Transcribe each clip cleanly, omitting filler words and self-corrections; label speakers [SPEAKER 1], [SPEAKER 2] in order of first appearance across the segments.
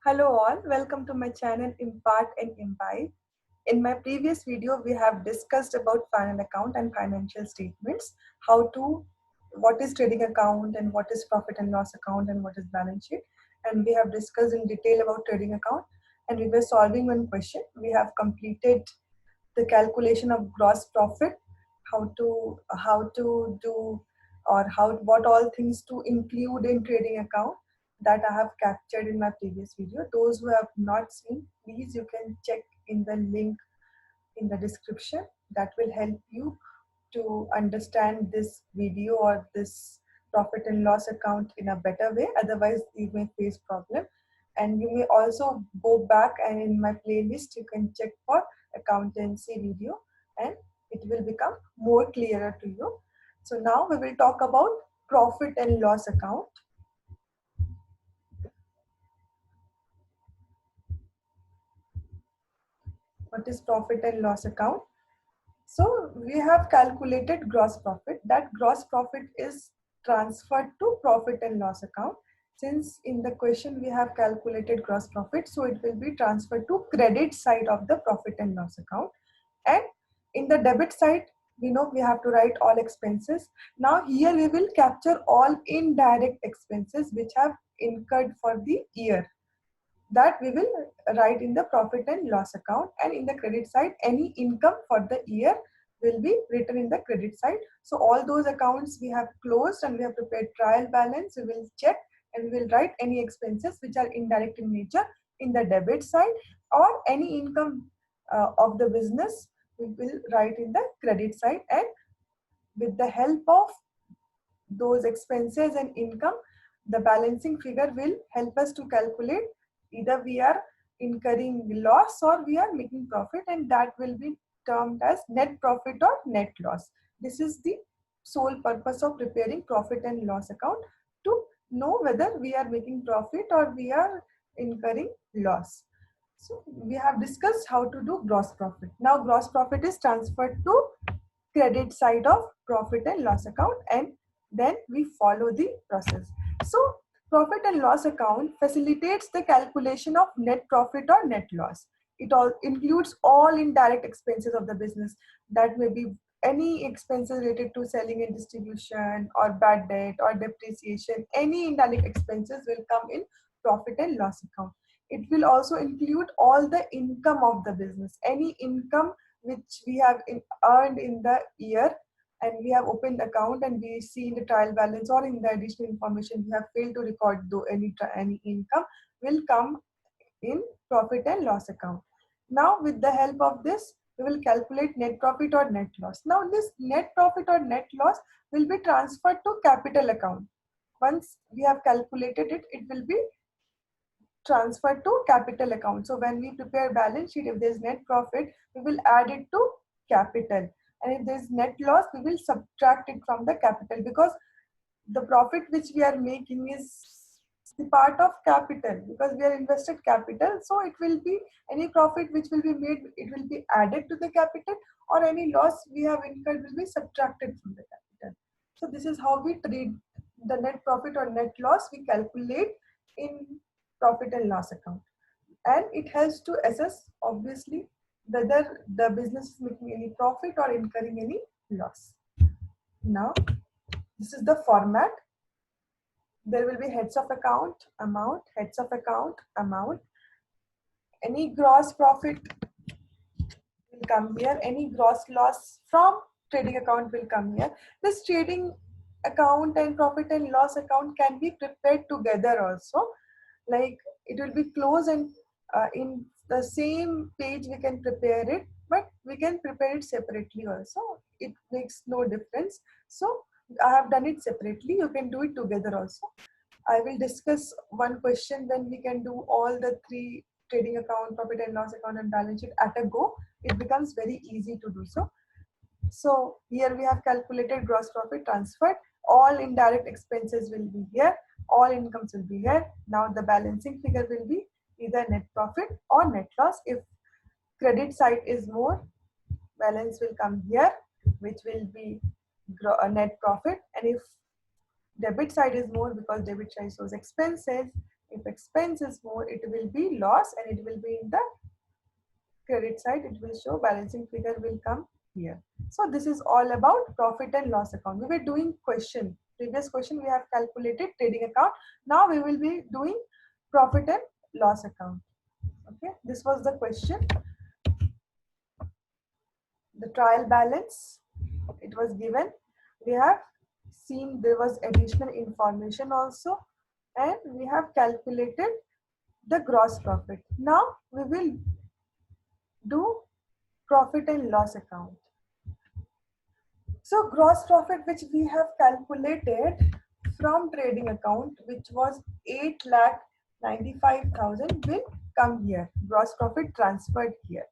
[SPEAKER 1] Hello all, welcome to my channel Impart and Imbibe. In my previous video, we have discussed about final account and financial statements, what is trading account and what is profit and loss account and what is balance sheet. And we have discussed in detail about trading account and we were solving one question. We have completed the calculation of gross profit, how to do or what all things to include in trading account that I have captured in my previous video. Those who have not seen, please you can check in the link in the description. That will help you to understand this video or this profit and loss account in a better way. Otherwise you may face problem, and you may also go back and in my playlist you can check for accountancy video and it will become more clearer to you. So now we will talk about profit and loss account. What is profit and loss account? So we have calculated gross profit. That gross profit is transferred to profit and loss account. Since in the question we have calculated gross profit, so it will be transferred to credit side of the profit and loss account. And in the debit side, we know we have to write all expenses. Now here we will capture all indirect expenses which have incurred for the year. That we will write in the profit and loss account, and in the credit side any income for the year will be written in the credit side. So all those accounts we have closed and we have prepared trial balance. We will check and we will write any expenses which are indirect in nature in the debit side, or any income of the business we will write in the credit side. And with the help of those expenses and income, the balancing figure will help us to calculate either we are incurring loss or we are making profit, and that will be termed as net profit or net loss. This is the sole purpose of preparing profit and loss account, to know whether we are making profit or we are incurring loss. So we have discussed how to do gross profit. Now gross profit is transferred to credit side of profit and loss account, and then we follow the process. So profit and loss account facilitates the calculation of net profit or net loss. It all includes all indirect expenses of the business. That may be any expenses related to selling and distribution or bad debt or depreciation. Any indirect expenses will come in profit and loss account. It will also include all the income of the business. Any income which we have earned in the year, and we have opened account and we see in the trial balance or in the additional information we have failed to record though any income, will come in profit and loss account. Now with the help of this we will calculate net profit or net loss. Now this net profit or net loss will be transferred to capital account. Once we have calculated it, it will be transferred to capital account. So when we prepare balance sheet, if there's net profit, we will add it to capital. And if there's net loss, we will subtract it from the capital, because the profit which we are making is the part of capital, because we are invested capital. So it will be any profit which will be made, it will be added to the capital, or any loss we have incurred will be subtracted from the capital. So this is how we treat the net profit or net loss. We calculate in profit and loss account, and it helps to assess obviously whether the business is making any profit or incurring any loss. Now this is the format. There will be heads of account, amount, heads of account, amount. Any gross profit will come here. Any gross loss from trading account will come here. This trading account and profit and loss account can be prepared together also. Like it will be closed, and in the same page we can prepare it, but we can prepare it separately also. It makes no difference. So I have done it separately. You can do it together also. I will discuss one question when we can do all the three: trading account, profit and loss account, and balance sheet at a go. It becomes very easy to do so. So here we have calculated gross profit transferred. All indirect expenses will be here. All incomes will be here. Now the balancing figure will be either net profit or net loss. If credit side is more, balance will come here, which will be net profit. And if debit side is more, because debit side shows expenses, If expense is more, it will be loss and it will be in the credit side. It will show balancing figure will come here. So this is all about profit and loss account. We were doing previous question we have calculated trading account. Now we will be doing profit and loss account. Okay, this was the question. The trial balance, it was given. We have seen there was additional information also, and we have calculated the gross profit. Now we will do profit and loss account. So gross profit which we have calculated from trading account, which was 8,95,000, will come here. Gross profit transferred here.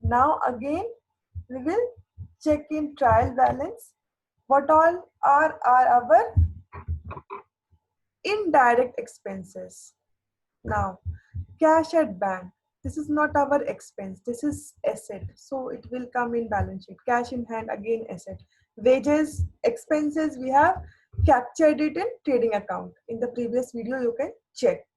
[SPEAKER 1] Now again we will check in trial balance. What all are our indirect expenses? Now, cash at bank. This is not our expense. This is asset. So it will come in balance sheet. Cash in hand, again asset. Wages, expenses, we have captured it in trading account. In the previous video, you can check.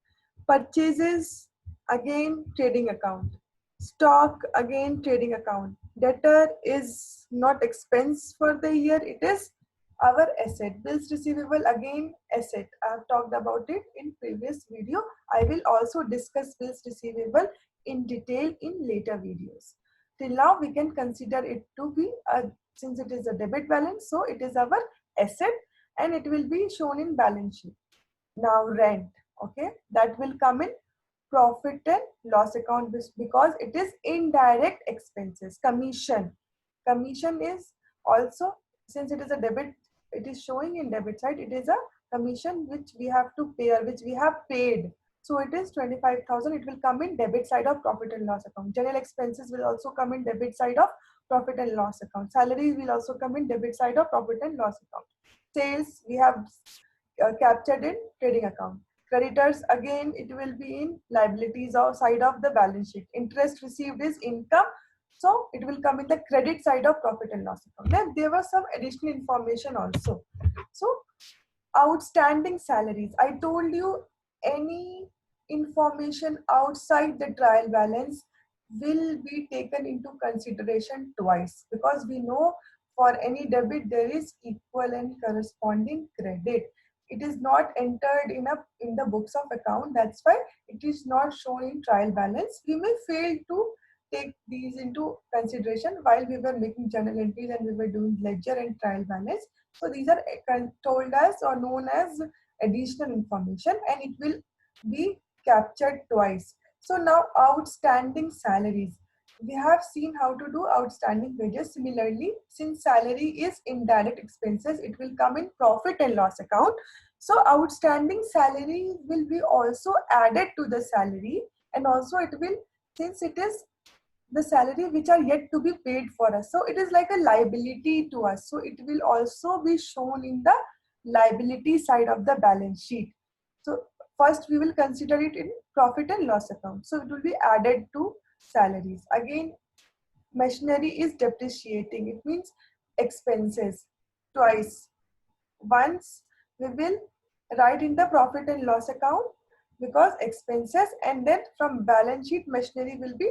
[SPEAKER 1] Purchases, again trading account. Stock, again trading account. Debtor is not expense for the year. It is our asset. Bills receivable, again asset. I have talked about it in previous video. I will also discuss bills receivable in detail in later videos. Till now we can consider it to be since it is a debit balance, so it is our asset and it will be shown in balance sheet. Now rent, okay, that will come in profit and loss account because it is indirect expenses. Commission is also, since it is a debit, it is showing in debit side, it is a commission which we have to pay or which we have paid. So it is 25,000. It will come in debit side of profit and loss account. General expenses will also come in debit side of profit and loss account. Salary will also come in debit side of profit and loss account. Sales we have captured in trading account. Creditors, again it will be in liabilities or side of the balance sheet. Interest received is income, so it will come in the credit side of profit and loss account. Then there was some additional information also. So outstanding salaries, I told you any information outside the trial balance will be taken into consideration twice, because we know for any debit there is equal and corresponding credit. It is not entered in the books of account. That's why it is not shown in trial balance. We may fail to take these into consideration while we were making journal entries and we were doing ledger and trial balance. So these are told as or known as additional information, and it will be captured twice. So now outstanding salaries. We have seen how to do outstanding wages. Similarly, since salary is indirect expenses, it will come in profit and loss account. So outstanding salary will be also added to the salary, and also it will, since it is the salary which are yet to be paid for us, so it is like a liability to us, so it will also be shown in the liability side of the balance sheet. So first we will consider it in profit and loss account, so it will be added to salaries. Again, machinery is depreciating, it means expenses twice. Once we will write in the profit and loss account because expenses, and then from balance sheet machinery will be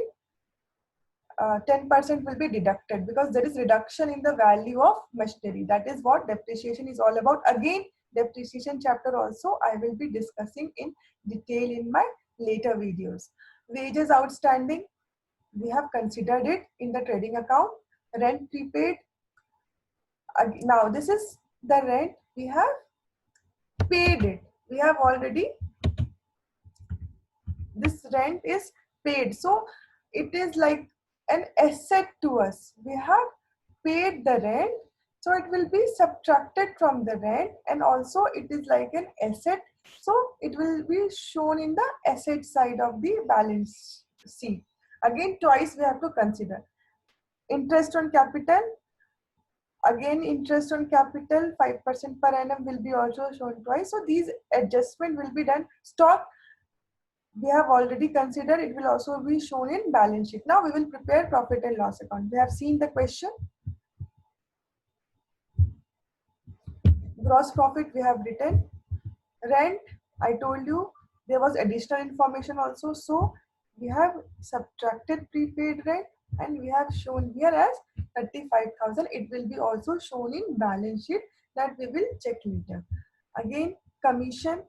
[SPEAKER 1] 10% will be deducted because there is reduction in the value of machinery. That is what depreciation is all about. Again, depreciation chapter also I will be discussing in detail in my later videos. Wages outstanding, we have considered it in the trading account. Rent prepaid, now this is the rent, we have paid it. We have already, this rent is paid, so it is like an asset to us. We have paid the rent, so it will be subtracted from the rent, and also it is like an asset, so it will be shown in the asset side of the balance sheet. Again, twice we have to consider. Interest on capital, again interest on capital 5% per annum will be also shown twice, so these adjustment will be done. Stock we have already considered, it will also be shown in balance sheet. Now we will prepare profit and loss account. We have seen the question. Gross profit we have written. Rent, I told you there was additional information also. So we have subtracted prepaid rent and we have shown here as 35,000. It will be also shown in balance sheet that we will check later. Again, commission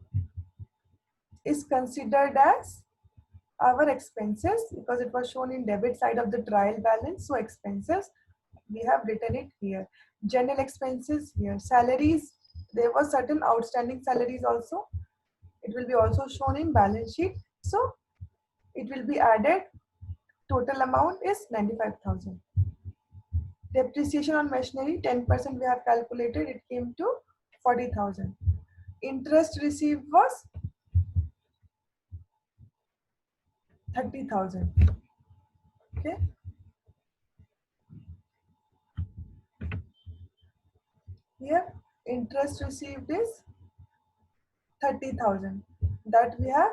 [SPEAKER 1] is considered as our expenses because it was shown in debit side of the trial balance. So expenses, we have written it here. General expenses here. Salaries, there were certain outstanding salaries also. It will be also shown in balance sheet. So it will be added. Total amount is 95,000. Depreciation on machinery, 10% we have calculated. It came to 40,000. Interest received was 30,000. Okay. Here, interest received is 30,000. That we have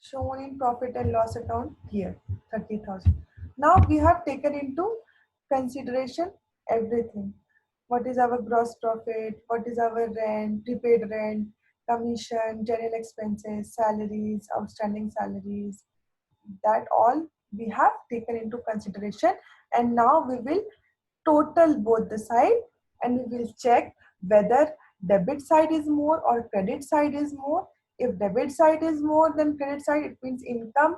[SPEAKER 1] shown in profit and loss account here, 30,000. Now we have taken into consideration everything. What is our gross profit? What is our rent, prepaid rent, commission, general expenses, salaries, outstanding salaries? That all we have taken into consideration. And now we will total both the side and we will check whether debit side is more or credit side is more. If debit side is more than credit side, it means income.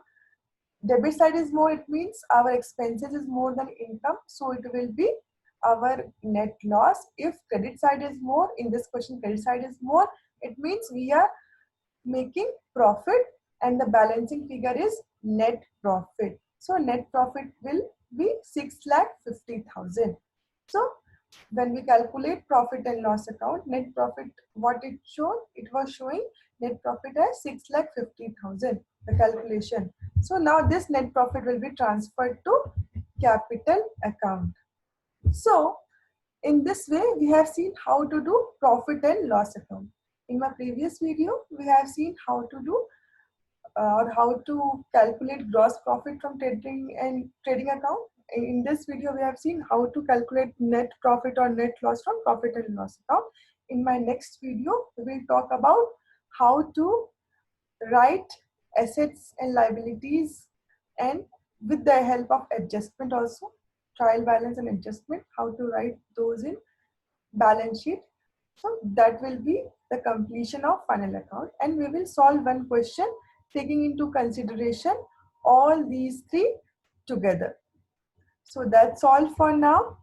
[SPEAKER 1] Debit side is more, it means our expenses is more than income. So it will be our net loss. If credit side is more, in this question credit side is more, it means we are making profit and the balancing figure is net profit. So net profit will be 6,50,000. So when we calculate profit and loss account, net profit, what it showed, it was showing net profit as 6,50,000, the calculation. So now this net profit will be transferred to capital account. So in this way, we have seen how to do profit and loss account. In my previous video, we have seen how to do or how to calculate gross profit from trading account. In this video, we have seen how to calculate net profit or net loss from profit and loss account. In my next video, we will talk about how to write assets and liabilities and with the help of adjustment also, trial balance and adjustment, how to write those in balance sheet. So that will be the completion of final account and we will solve one question taking into consideration all these three together. So that's all for now.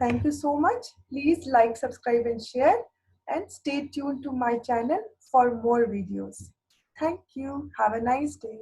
[SPEAKER 1] Thank you so much. Please like, subscribe and share and stay tuned to my channel for more videos. Thank you. Have a nice day.